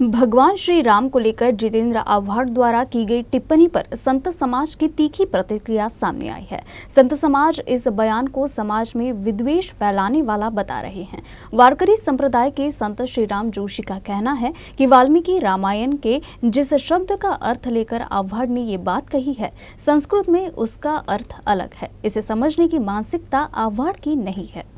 भगवान श्री राम को लेकर जितेंद्र आव्हाड द्वारा की गई टिप्पणी पर संत समाज की तीखी प्रतिक्रिया सामने आई है। संत समाज इस बयान को समाज में विद्वेष फैलाने वाला बता रहे हैं। वारकरी संप्रदाय के संत श्री राम जोशी का कहना है कि वाल्मीकि रामायण के जिस शब्द का अर्थ लेकर आव्हाड ने ये बात कही है, संस्कृत में उसका अर्थ अलग है। इसे समझने की मानसिकता आव्हाड की नहीं है।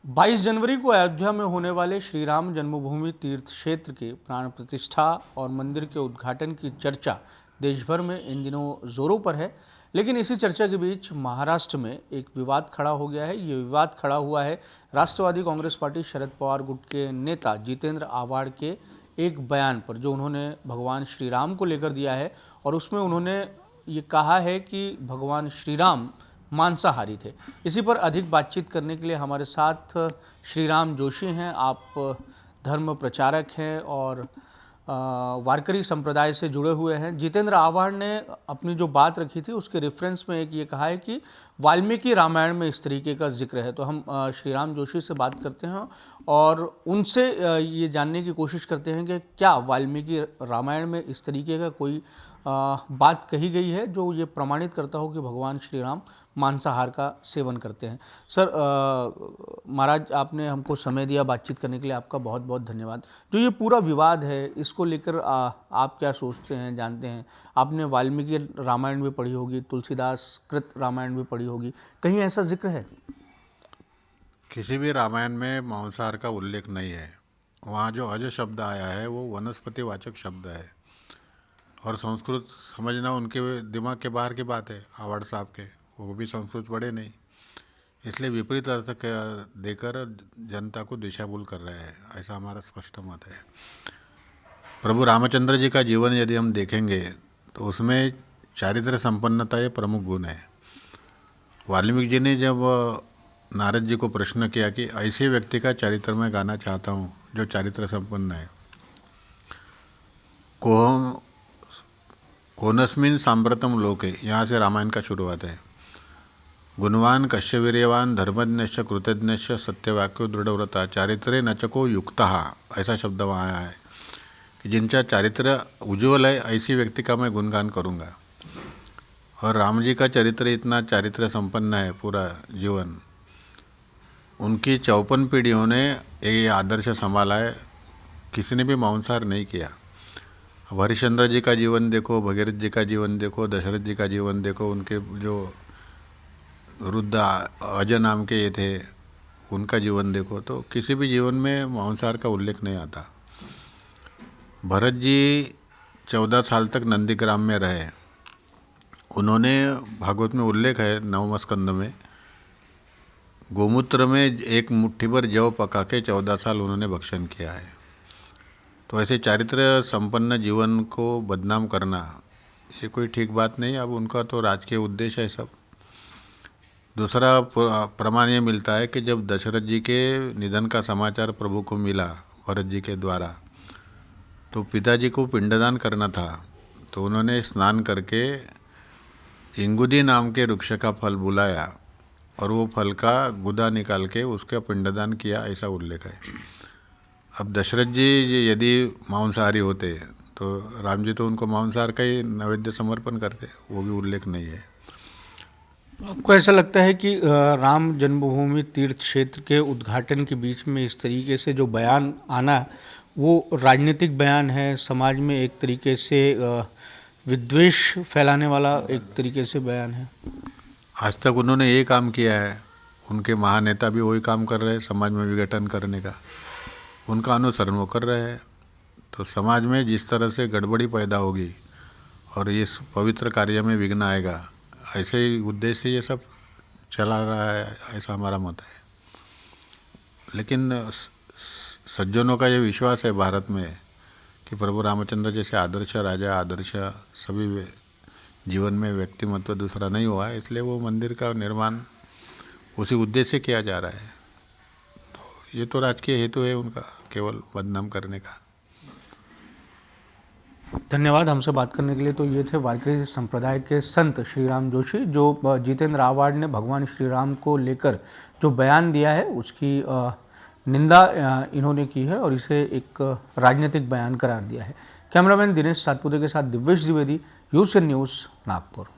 22 जनवरी को अयोध्या में होने वाले श्री राम जन्मभूमि तीर्थ क्षेत्र के प्राण प्रतिष्ठा और मंदिर के उद्घाटन की चर्चा देश भर में इन दिनों जोरों पर है। लेकिन इसी चर्चा के बीच महाराष्ट्र में एक विवाद खड़ा हो गया है। ये विवाद खड़ा हुआ है राष्ट्रवादी कांग्रेस पार्टी शरद पवार गुट के नेता जितेंद्र आव्हाड के एक बयान पर, जो उन्होंने भगवान श्री राम को लेकर दिया है। और उसमें उन्होंने ये कहा है कि भगवान श्री राम मांसाहारी थे। इसी पर अधिक बातचीत करने के लिए हमारे साथ श्री राम जोशी हैं। आप धर्म प्रचारक हैं और वारकरी संप्रदाय से जुड़े हुए हैं। जितेंद्र आव्हाड ने अपनी जो बात रखी थी उसके रेफरेंस में एक ये कहा है कि वाल्मीकि रामायण में इस तरीके का जिक्र है। तो हम श्री राम जोशी से बात करते हैं और उनसे ये जानने की कोशिश करते हैं कि क्या वाल्मीकि रामायण में इस तरीके का कोई बात कही गई है जो ये प्रमाणित करता हो कि भगवान श्री राम मांसाहार का सेवन करते हैं। सर, महाराज, आपने हमको समय दिया बातचीत करने के लिए, आपका बहुत बहुत धन्यवाद। जो ये पूरा विवाद है, इसको लेकर आप क्या सोचते हैं, जानते हैं? आपने वाल्मीकि रामायण भी पढ़ी होगी, तुलसीदास कृत रामायण भी पढ़ी होगी, कहीं ऐसा जिक्र है? किसी भी रामायण में मांसाहार का उल्लेख नहीं है। वहाँ जो अज शब्द आया है वो वनस्पतिवाचक शब्द है, और संस्कृत समझना उनके दिमाग के बाहर की बात है। आव्हाड साहब के, वो भी संस्कृत पढ़े नहीं, इसलिए विपरीत अर्थ देकर जनता को दिशाभूल कर रहे हैं, ऐसा हमारा स्पष्ट मत है। प्रभु रामचंद्र जी का जीवन यदि हम देखेंगे तो उसमें चारित्र संपन्नता ये प्रमुख गुण है। वाल्मीकि जी ने जब नारद जी को प्रश्न किया कि ऐसे व्यक्ति का चरित्र मैं गाना चाहता हूँ जो चारित्र संपन्न है, कोनस्मिन सांप्रतम लोके, यहाँ से रामायण का शुरुआत है। गुणवान कश्य वीर्यवान धर्मज्ञश्च कृतज्ञश्च सत्यवाक्यो दृढ़व्रता चारित्रे नचको युक्तः, ऐसा शब्द वहाँ आया है कि जिनका चारित्र उज्ज्वल है ऐसी व्यक्ति का मैं गुणगान करूँगा। और राम जी का चरित्र इतना चारित्र संपन्न है, पूरा जीवन। उनकी 54 पीढ़ियों ने ये आदर्श संभाला है, किसी ने भी मांसाहार नहीं किया। हरिश्चंद्र जी का जीवन देखो, भगीरथ जी का जीवन देखो, दशरथ जी का जीवन देखो, उनके जो रुद्र अज नाम के ये थे उनका जीवन देखो, तो किसी भी जीवन में मांसाहार का उल्लेख नहीं आता। भरत जी 14 साल तक नंदीग्राम में रहे। उन्होंने, भागवत में उल्लेख है 9वें स्कंद में, गोमूत्र में एक मुट्ठी भर जौ पका के 14 साल उन्होंने भक्षण किया है। तो ऐसे चारित्र संपन्न जीवन को बदनाम करना ये कोई ठीक बात नहीं। अब उनका तो राजकीय उद्देश्य है सब। दूसरा प्रमाण ये मिलता है कि जब दशरथ जी के निधन का समाचार प्रभु को मिला भरत जी के द्वारा, तो पिताजी को पिंडदान करना था, तो उन्होंने स्नान करके इंगुदी नाम के वृक्ष का फल बुलाया और वो फल का गुदा निकाल के उसका पिंडदान किया, ऐसा उल्लेख है। अब दशरथ जी यदि मांसाहारी होते तो राम जी तो उनको मांसाहार का ही नैवेद्य समर्पण करते, वो भी उल्लेख नहीं है। आपको ऐसा लगता है कि राम जन्मभूमि तीर्थ क्षेत्र के उद्घाटन के बीच में इस तरीके से जो बयान आना, वो राजनीतिक बयान है, समाज में एक तरीके से विद्वेष फैलाने वाला एक तरीके से बयान है? आज तक उन्होंने ये काम किया है, उनके महानेता भी वही काम कर रहे हैं, समाज में विघटन करने का। उनका अनुसरण वो कर रहे हैं। तो समाज में जिस तरह से गड़बड़ी पैदा होगी और इस पवित्र कार्य में विघ्न आएगा, ऐसे ही उद्देश्य से ये सब चला रहा है, ऐसा हमारा मत है। लेकिन सज्जनों का ये विश्वास है भारत में कि प्रभु रामचंद्र जैसे आदर्श राजा, आदर्श सभी जीवन में व्यक्तिमत्व दूसरा नहीं हुआ है, इसलिए वो मंदिर का निर्माण उसी उद्देश्य से किया जा रहा है। तो ये तो राजकीय हेतु है उनका, केवल बदनाम करने का। धन्यवाद हमसे बात करने के लिए। तो ये थे वारकरी संप्रदाय के संत श्री राम जोशी, जो जितेंद्र आव्हाड ने भगवान श्री राम को लेकर जो बयान दिया है उसकी निंदा इन्होंने की है और इसे एक राजनीतिक बयान करार दिया है। कैमरामैन दिनेश सातपुते के साथ दिव्येश द्विवेदी, यूएसएन न्यूज़, नागपुर।